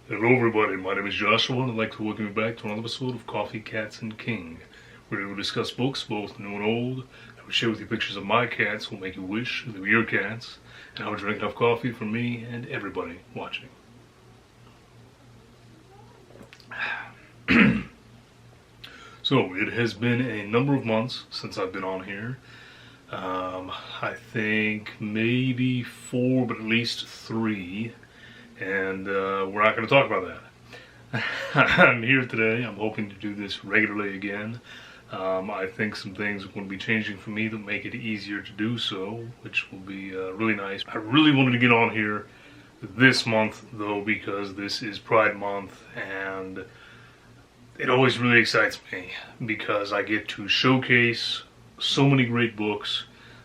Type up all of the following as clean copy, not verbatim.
Hello everybody, my name is Joshua and I'd like to welcome you back to another episode of Coffee, Cats, and King, where we will discuss books, both new and old. I will share with you pictures of my cats who will make you wish they were your cats, and I will drink enough coffee for me and everybody watching. So, it has been a number of months since I've been on here. I think maybe 4, but at least 3. And we're not going to talk about that. I'm here today. I'm hoping to do this regularly again. I think some things are going to be changing for me that make it easier to do so, which will be really nice. I really wanted to get on here this month, though, because this is Pride Month, and it always really excites me because I get to showcase so many great books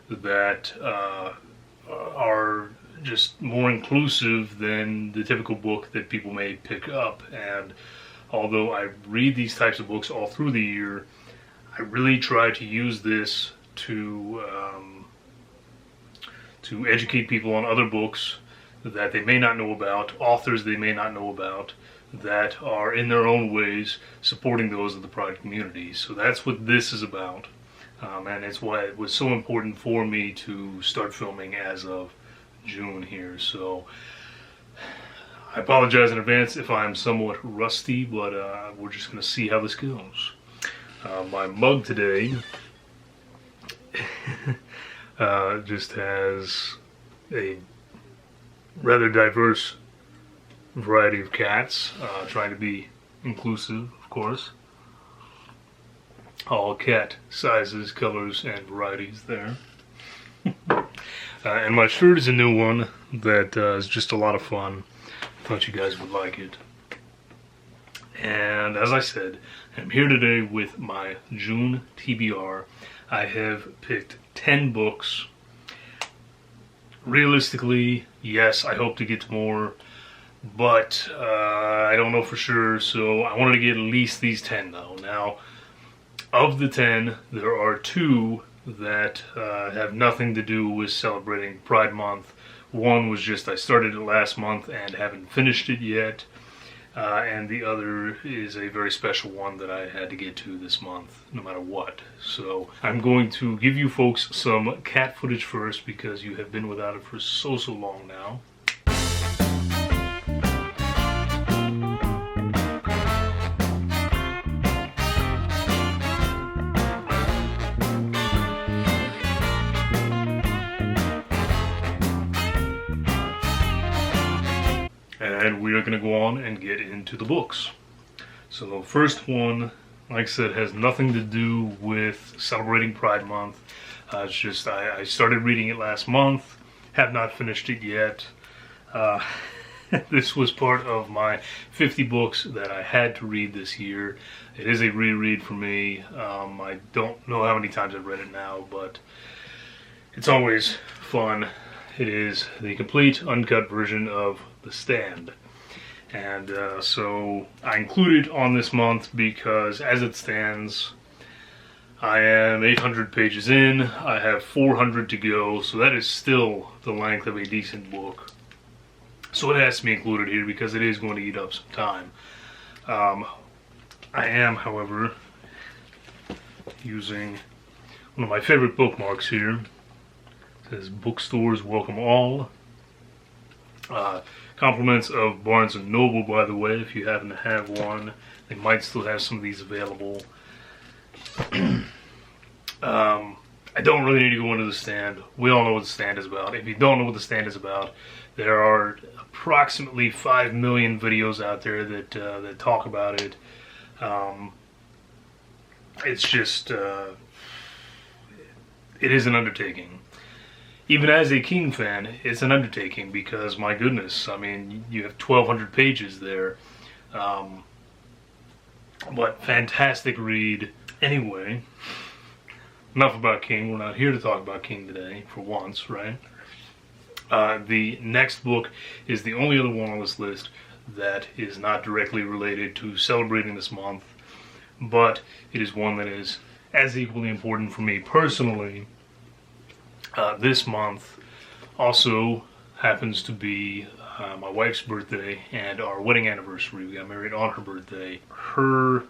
that are just more inclusive than the typical book that people may pick up. And although I read these types of books all through the year, I really try to use this to educate people on other books that they may not know about, authors they may not know about, that are in their own ways supporting those of the Pride community. So that's what this is about, and it's why it was so important for me to start filming as of June here. So I apologize in advance if I'm somewhat rusty, but we're just going to see how this goes. My mug today just has a rather diverse variety of cats, trying to be inclusive, of course. All cat sizes, colors, and varieties there. And my shirt is a new one that is just a lot of fun. I thought you guys would like it. And as I said, I'm here today with my June TBR. I have picked 10 books. Realistically, yes, I hope to get to more, but I don't know for sure, so I wanted to get at least these 10 though. Now, of the 10, there are 2 that have nothing to do with celebrating Pride Month. One was just I started it last month and haven't finished it yet, and the other is a very special one that I had to get to this month, no matter what. So I'm going to give you folks some cat footage first because you have been without it for so long now. And we are going to go on and get into the books. So the first one, like I said, has nothing to do with celebrating Pride Month. It's just I started reading it last month, have not finished it yet. This was part of my 50 books that I had to read this year. It is a reread for me. I don't know how many times I've read it now, but it's always fun. It is the complete uncut version of The Stand. And so I include it on this month because as it stands, I am 800 pages in. I have 400 to go, so that is still the length of a decent book. So it has to be included here because it is going to eat up some time. I am, however, using one of my favorite bookmarks here. It says "Bookstores welcome all." Compliments of Barnes & Noble, by the way, if you happen to have one. They might still have some of these available. I don't really need to go into The Stand. We all know what The Stand is about. If you don't know what The Stand is about, there are approximately 5 million videos out there that talk about it. It's just, it is an undertaking. Even as a King fan, it's an undertaking because, my goodness, I mean, you have 1,200 pages there. But fantastic read. Anyway, enough about King. We're not here to talk about King today, for once, right? The next book is the only other one on this list that is not directly related to celebrating this month, but it is one that is as equally important for me personally. This month also happens to be my wife's birthday and our wedding anniversary. We got married on her birthday. Her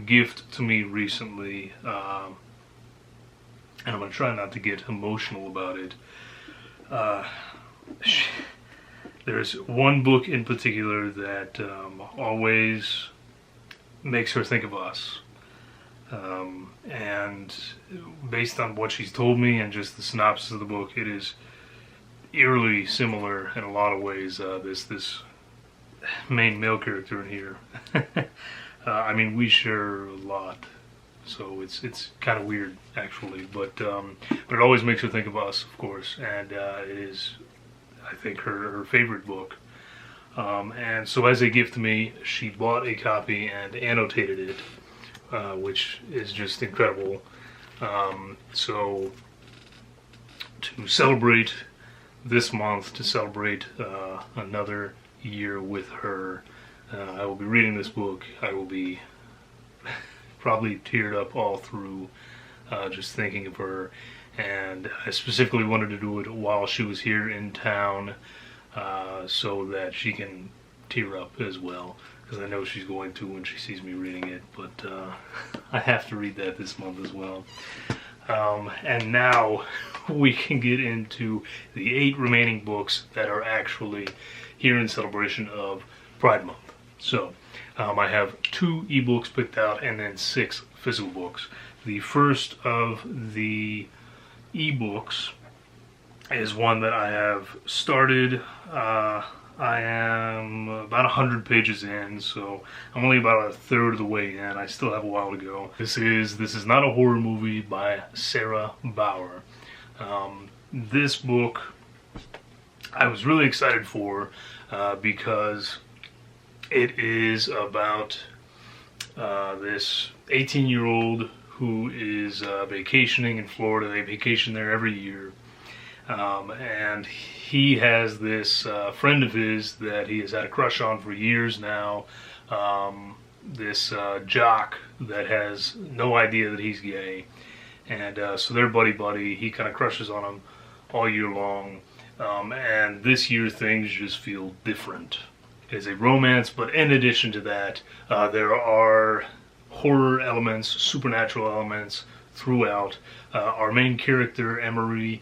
gift to me recently, and I'm going to try not to get emotional about it. There's one book in particular that always makes her think of us. And based on what she's told me and just the synopsis of the book, it is eerily similar in a lot of ways. This main male character in here. I mean, we share a lot, so it's kind of weird actually. But it always makes her think of us, of course, and it is, I think, her favorite book. And so as a gift to me, she bought a copy and annotated it. Which is just incredible. So to celebrate this month, to celebrate another year with her, I will be reading this book. I will be probably teared up all through just thinking of her, and I specifically wanted to do it while she was here in town so that she can tear up as well, because I know she's going to when she sees me reading it, but I have to read that this month as well. And now we can get into the 8 remaining books that are actually here in celebration of Pride Month. So I have 2 ebooks picked out and then 6 physical books. The first of the ebooks is one that I have started. I am about 100 pages in, so I'm only about a third of the way in. I still have a while to go. This is not a horror movie by Sarah Bauer. This book I was really excited for because it is about this 18-year-old who is vacationing in Florida. They vacation there every year. And he has this friend of his that he has had a crush on for years now, this jock that has no idea that he's gay, and so they're buddy-buddy. He kind of crushes on him all year long, and this year things just feel different. It is a romance, but in addition to that, there are horror elements, supernatural elements throughout. Our main character, Emery,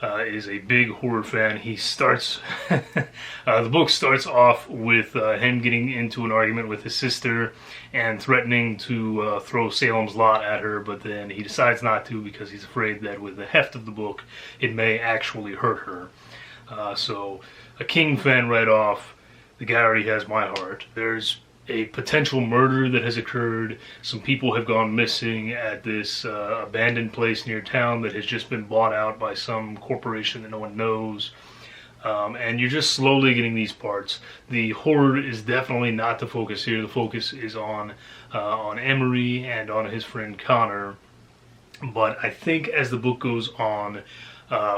is a big horror fan. He starts, the book starts off with him getting into an argument with his sister and threatening to throw Salem's Lot at her, but then he decides not to because he's afraid that with the heft of the book it may actually hurt her. So a King fan right off. The guy already has my heart. There's a potential murder that has occurred. Some people have gone missing at this abandoned place near town that has just been bought out by some corporation that no one knows. And you're just slowly getting these parts. The horror is definitely not the focus here. The focus is on Emery and on his friend Connor. But I think as the book goes on,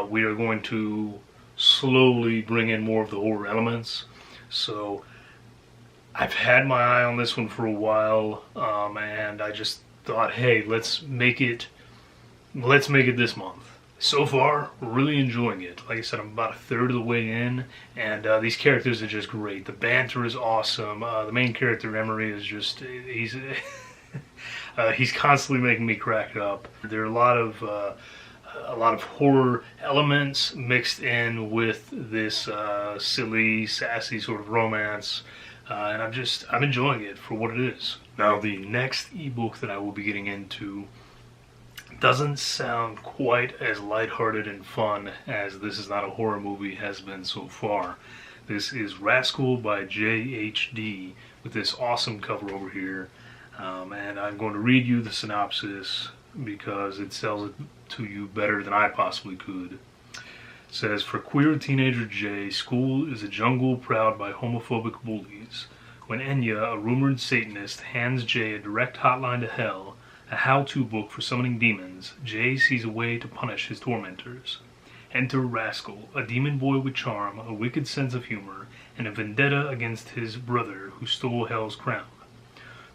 we are going to slowly bring in more of the horror elements. So I've had my eye on this one for a while, and I just thought, hey, let's make it this month. So far, really enjoying it. Like I said, I'm about a third of the way in, and these characters are just great. The banter is awesome. The main character, Emery, is just, he's constantly making me crack up. There are a lot of horror elements mixed in with this silly, sassy sort of romance. And I'm enjoying it for what it is. Now, the next ebook that I will be getting into doesn't sound quite as lighthearted and fun as This Is Not a Horror Movie has been so far. This is Rascal by J.H.D. with this awesome cover over here. And I'm going to read you the synopsis because it sells it to you better than I possibly could. It says, for queer teenager Jay, school is a jungle prowled by homophobic bullies. When Enya, a rumored Satanist, hands Jay a direct hotline to hell, a how-to book for summoning demons, Jay sees a way to punish his tormentors. Enter Rascal, a demon boy with charm, a wicked sense of humor, and a vendetta against his brother who stole Hell's crown.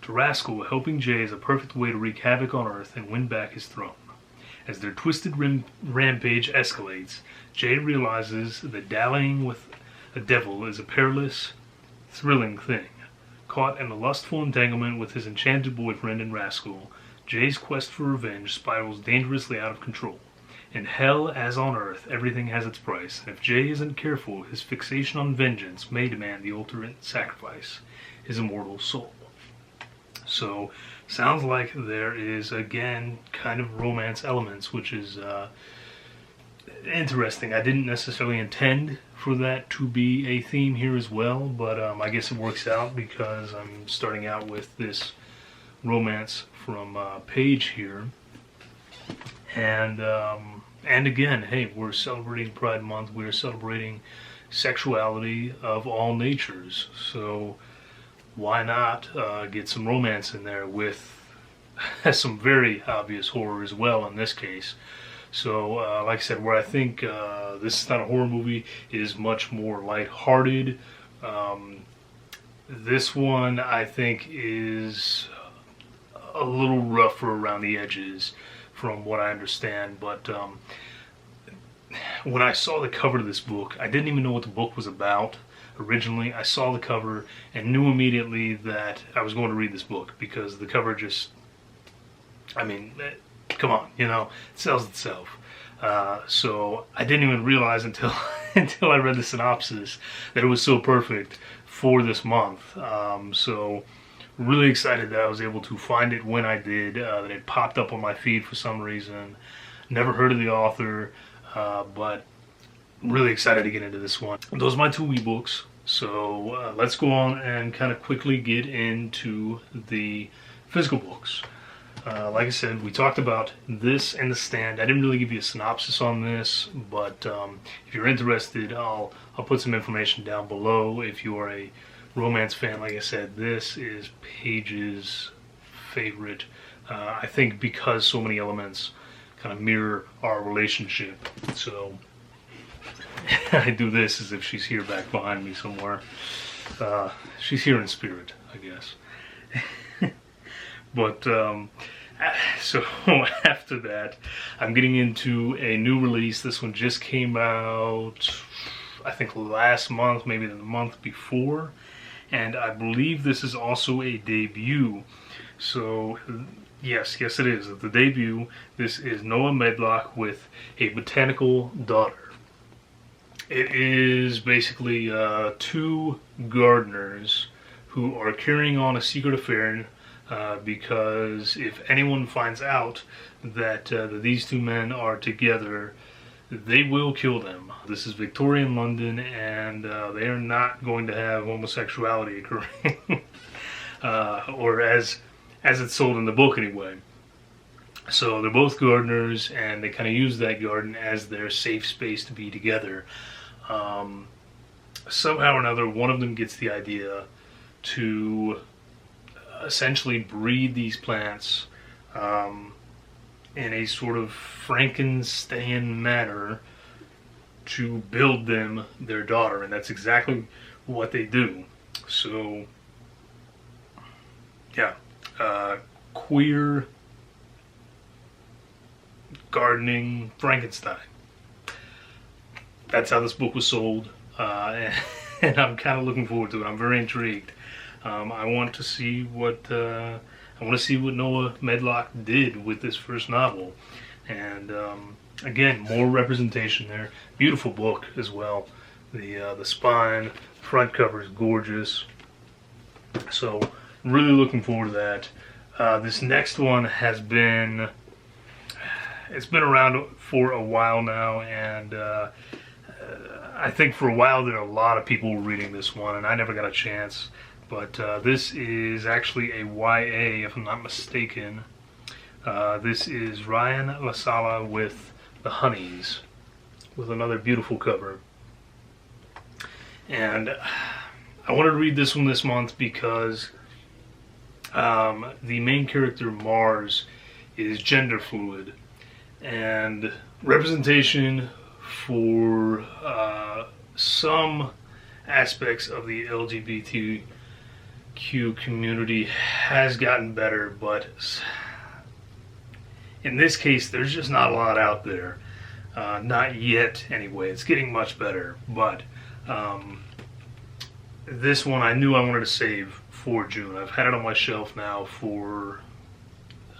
To Rascal, helping Jay is a perfect way to wreak havoc on Earth and win back his throne. As their twisted rampage escalates, Jay realizes that dallying with A devil is a perilous, thrilling thing. Caught in a lustful entanglement with his enchanted boyfriend and rascal, Jay's quest for revenge spirals dangerously out of control. In hell, as on earth, everything has its price, and if Jay isn't careful, his fixation on vengeance may demand the ultimate sacrifice, his immortal soul. So, sounds like there is, again, kind of romance elements, which is interesting. I didn't necessarily intend for that to be a theme here as well, but I guess it works out because I'm starting out with this romance from Paige here. And again, hey, we're celebrating Pride Month. We're celebrating sexuality of all natures. So why not get some romance in there with some very obvious horror as well in this case. So like I said, where I think this is not a horror movie, it is much more lighthearted. This one I think is a little rougher around the edges from what I understand, but when I saw the cover of this book, I didn't even know what the book was about originally. I saw the cover and knew immediately that I was going to read this book because the cover just, I mean, come on, you know, it sells itself. So I didn't even realize until until I read the synopsis that it was so perfect for this month. So really excited that I was able to find it when I did, that it popped up on my feed for some reason. Never heard of the author, but really excited to get into this one. Those are my two ebooks, so let's go on and kind of quickly get into the physical books. Like I said, we talked about this and The Stand. I didn't really give you a synopsis on this, but if you're interested, I'll put some information down below. If you are a romance fan, like I said, this is Paige's favorite. I think because so many elements kind of mirror our relationship. So I do this as if she's here back behind me somewhere. She's here in spirit, I guess. But so after that, I'm getting into a new release. This one just came out, I think last month, maybe the month before. And I believe this is also a debut. So yes it is. The debut. This is Noah Medlock with A Botanical Daughter. It is basically two gardeners who are carrying on a secret affair because if anyone finds out that these two men are together, they will kill them. This is Victorian London, and they are not going to have homosexuality occurring, or as it's sold in the book anyway. So they're both gardeners, and they kind of use that garden as their safe space to be together. Somehow or another, one of them gets the idea to essentially breed these plants in a sort of Frankenstein manner to build them their daughter, and that's exactly what they do. So yeah, queer gardening Frankenstein. That's how this book was sold, and I'm kind of looking forward to it. I'm very intrigued. I want to see what Noah Medlock did with this first novel, and again, more representation there. Beautiful book as well. The spine, front cover is gorgeous. So really looking forward to that. This next one has been around for a while now, and I think for a while there are a lot of people reading this one, and I never got a chance. But this is actually a YA, if I'm not mistaken. This is Ryan Lasala with The Honeys, with another beautiful cover. And I wanted to read this one this month because the main character, Mars, is gender fluid. And representation for some aspects of the LGBTQ community has gotten better, but in this case there's just not a lot out there, not yet anyway. It's getting much better, but This one I knew I wanted to save for June. I've had it on my shelf now for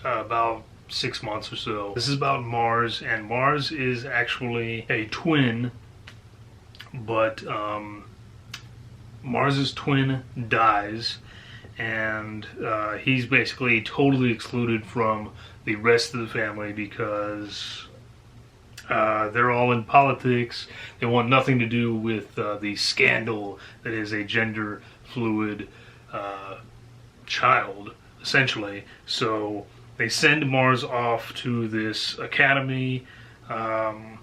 about 6 months or so. This is about Mars, and Mars is actually a twin, but Mars's twin dies, and he's basically totally excluded from the rest of the family because they're all in politics. They want nothing to do with the scandal that is a gender fluid child, essentially. So they send Mars off to this academy, and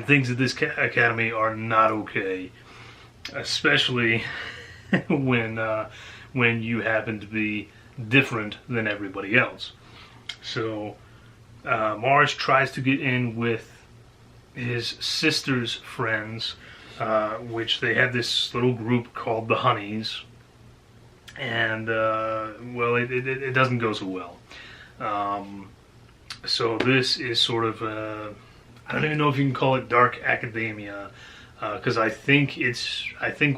things at this academy are not okay, especially when you happen to be different than everybody else. So Mars tries to get in with his sister's friends, which they have this little group called the Honeys, and well, it doesn't go so well. So this is sort of I don't even know if you can call it dark academia, because I think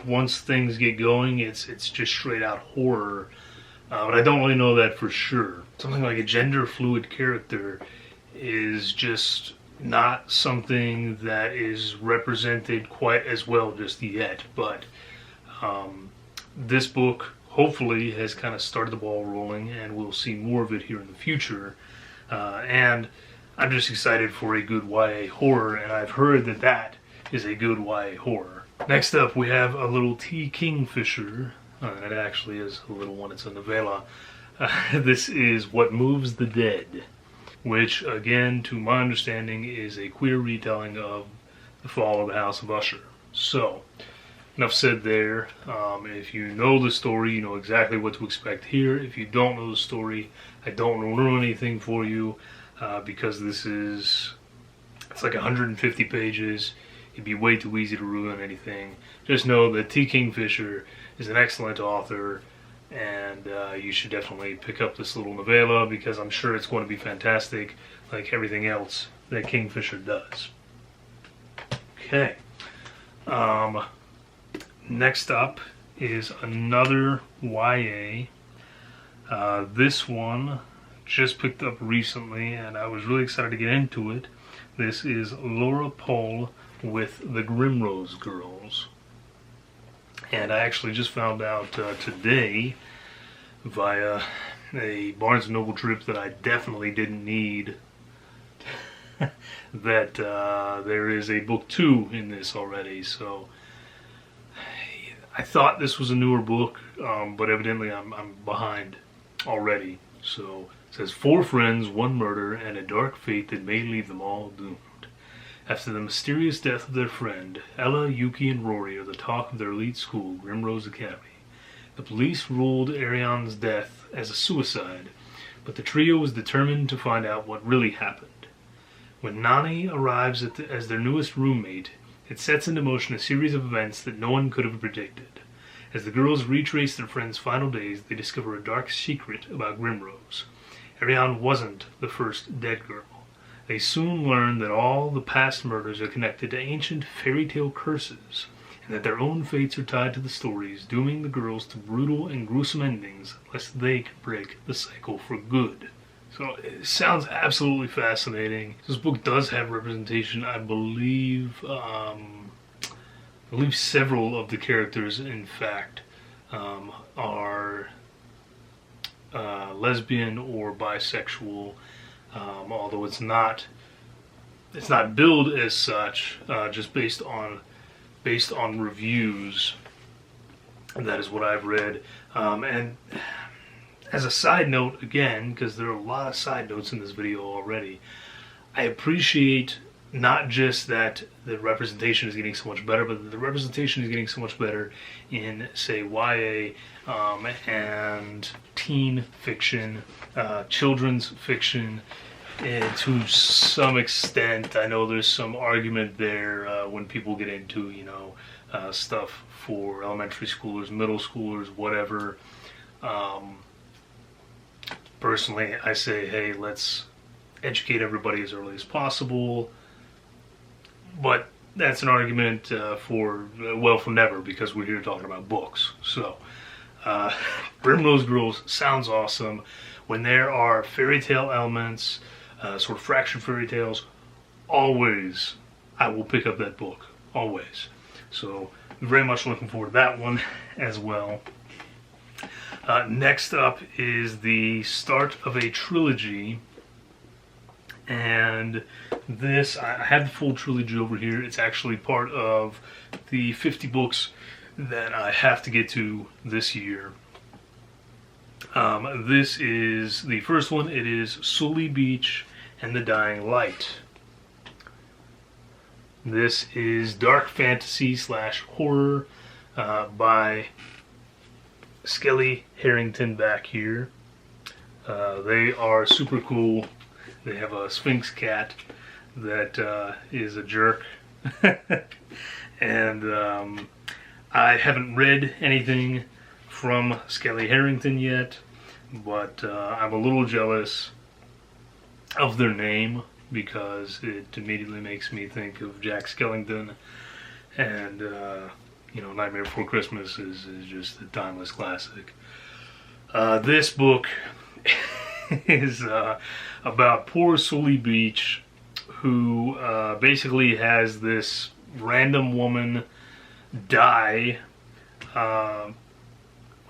once things get going, it's just straight out horror. But I don't really know that for sure. Something like a gender fluid character is just not something that is represented quite as well just yet. But this book hopefully has kind of started the ball rolling, and we'll see more of it here in the future. And I'm just excited for a good YA horror, and I've heard that that is a good YA horror. Next up, we have a little T. Kingfisher. It actually is a little one. It's a novella. This is What Moves the Dead, which, again, to my understanding, is a queer retelling of The Fall of the House of Usher. So, enough said there. If you know the story, you know exactly what to expect here. If you don't know the story, I don't ruin anything for you, because it's like 150 pages. It'd be way too easy to ruin anything. Just know that T. Kingfisher is an excellent author, and you should definitely pick up this little novella, because I'm sure it's going to be fantastic, like everything else that Kingfisher does. Okay. Next up is another YA. This one just picked up recently, and I was really excited to get into it. This is Laura Pohl with The Grimrose Girls. And I actually just found out today via a Barnes & Noble trip that I definitely didn't need that there is a book 2 in this already. So I thought this was a newer book, but evidently I'm behind already. So it says 4 friends, 1 murder, and a dark fate that may leave them all doomed. After the mysterious death of their friend, Ella, Yuki, and Rory are the talk of their elite school, Grimrose Academy. The police ruled Ariane's death as a suicide, but the trio is determined to find out what really happened. When Nani arrives as their newest roommate, it sets into motion a series of events that no one could have predicted. As the girls retrace their friend's final days, they discover a dark secret about Grimrose. Ariane wasn't the first dead girl. They soon learn that all the past murders are connected to ancient fairy tale curses, and that their own fates are tied to the stories, dooming the girls to brutal and gruesome endings lest they can break the cycle for good. So it sounds absolutely fascinating. This book does have representation. I believe several of the characters, in fact, are lesbian or bisexual. Although it's not billed as such, just based on reviews. And that is what I've read. And as a side note, again, because there are a lot of side notes in this video already, I appreciate not just that the representation is getting so much better, but the representation is getting so much better in, say, YA and teen fiction, children's fiction. And to some extent, I know there's some argument there when people get into, stuff for elementary schoolers, middle schoolers, whatever. Personally, I say, hey, let's educate everybody as early as possible. But that's an argument for never, because we're here talking about books. So, Primrose Girls sounds awesome. When there are fairy tale elements, sort of fractured fairy tales, always I will pick up that book. Always. So, very much looking forward to that one as well. Next up is the start of a trilogy. And this, I have the full trilogy over here. It's actually part of the 50 books that I have to get to this year. This is the first one. It is Sully Beach and the Dying Light. This is dark fantasy / horror by Skelly Harrington back here. They are super cool. They have a Sphinx cat that is a jerk. And I haven't read anything from Skelly Harrington yet, but I'm a little jealous of their name because it immediately makes me think of Jack Skellington. And, Nightmare Before Christmas is just a timeless classic. This book is about poor Sully Beach, who basically has this random woman die on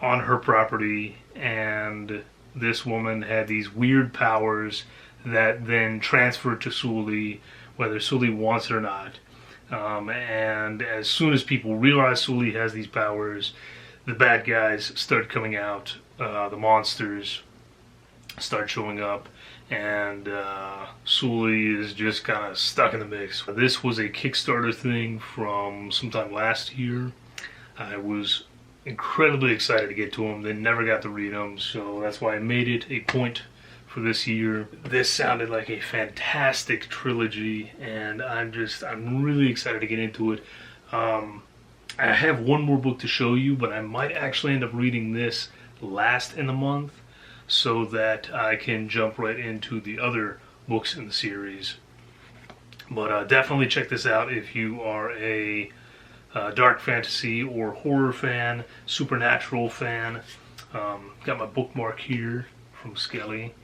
her property, and this woman had these weird powers that then transfer to Sully, whether Sully wants it or not. And as soon as people realize Sully has these powers, the bad guys start coming out, the monsters start showing up, and Sully is just kind of stuck in the mix. This was a Kickstarter thing from sometime last year. I was incredibly excited to get to them, then never got to read them, so that's why I made it a point for this year. This sounded like a fantastic trilogy, and I'm really excited to get into it. I have one more book to show you, but I might actually end up reading this last in the month, so that I can jump right into the other books in the series. But definitely check this out if you are a dark fantasy or horror fan, supernatural fan. Got my bookmark here from Skelly,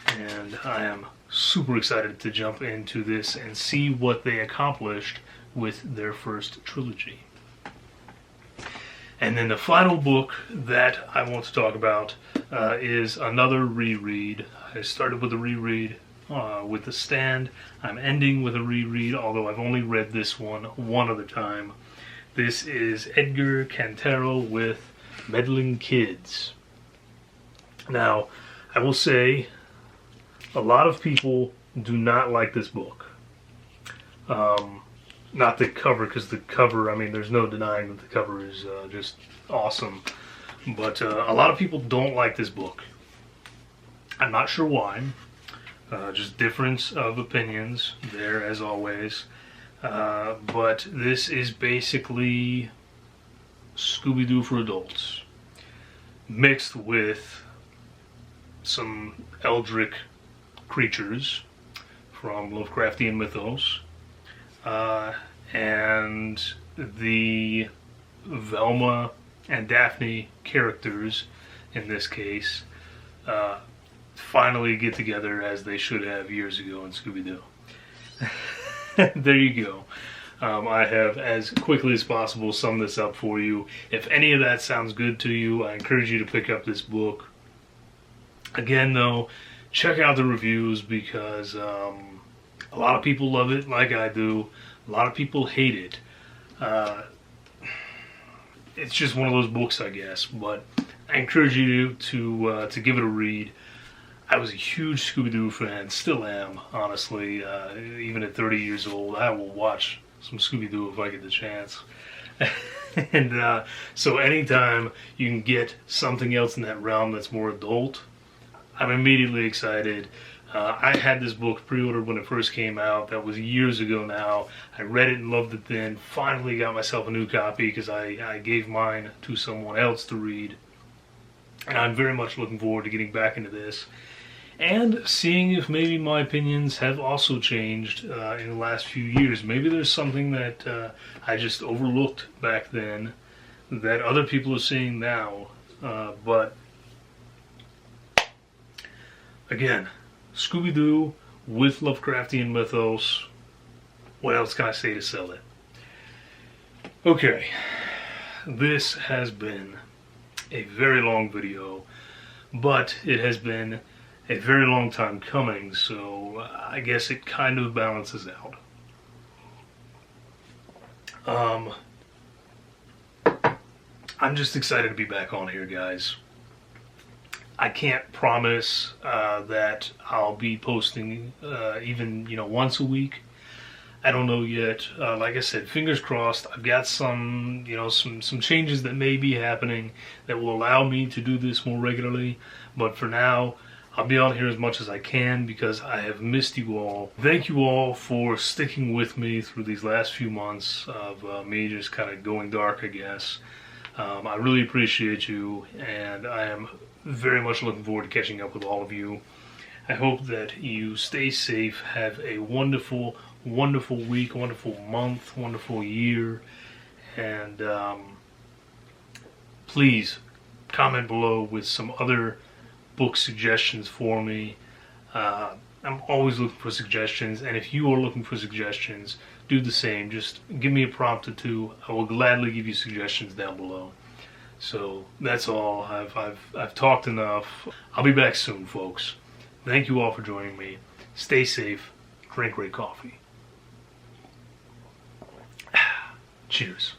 and I am super excited to jump into this and see what they accomplished with their first trilogy. And then the final book that I want to talk about is another reread. I started with a reread with The Stand. I'm ending with a reread, although I've only read this one other time. This is Edgar Cantero with Meddling Kids. Now, I will say, a lot of people do not like this book. Not the cover, because the cover, there's no denying that the cover is just awesome. But a lot of people don't like this book. I'm not sure why. Just difference of opinions there, as always. But this is basically Scooby-Doo for adults, mixed with some eldritch creatures from Lovecraftian mythos. And the Velma and Daphne characters, in this case, finally get together as they should have years ago in Scooby-Doo. There you go. I have, as quickly as possible, summed this up for you. If any of that sounds good to you, I encourage you to pick up this book. Again, though, check out the reviews, because a lot of people love it like I do. A lot of people hate it. It's just one of those books, I guess. But I encourage you to give it a read. I was a huge Scooby-Doo fan, still am, honestly. Even at 30 years old, I will watch some Scooby-Doo if I get the chance. And so anytime you can get something else in that realm that's more adult, I'm immediately excited. I had this book pre-ordered when it first came out. That was years ago now. I read it and loved it then. Finally got myself a new copy because I gave mine to someone else to read. And I'm very much looking forward to getting back into this. and seeing if maybe my opinions have also changed in the last few years. Maybe there's something that I just overlooked back then that other people are seeing now. But again, Scooby-Doo with Lovecraftian mythos. What else can I say to sell it? Okay, this has been a very long video, but it has been a very long time coming, so I guess it kind of balances out. I'm just excited to be back on here, guys. I can't promise that I'll be posting even once a week. I don't know yet. Like I said, fingers crossed. I've got some some changes that may be happening that will allow me to do this more regularly. But for now, I'll be on here as much as I can because I have missed you all. Thank you all for sticking with me through these last few months of me just kind of going dark, I guess. I really appreciate you, and I am very much looking forward to catching up with all of you. I hope that you stay safe, have a wonderful, wonderful week, wonderful month, wonderful year, and please comment below with some other book suggestions for me. I'm always looking for suggestions, and if you are looking for suggestions, do the same. Just give me a prompt or two. I will gladly give you suggestions down below. So that's all. I've talked enough. I'll be back soon, folks. Thank you all for joining me. Stay safe. Drink great coffee. Cheers.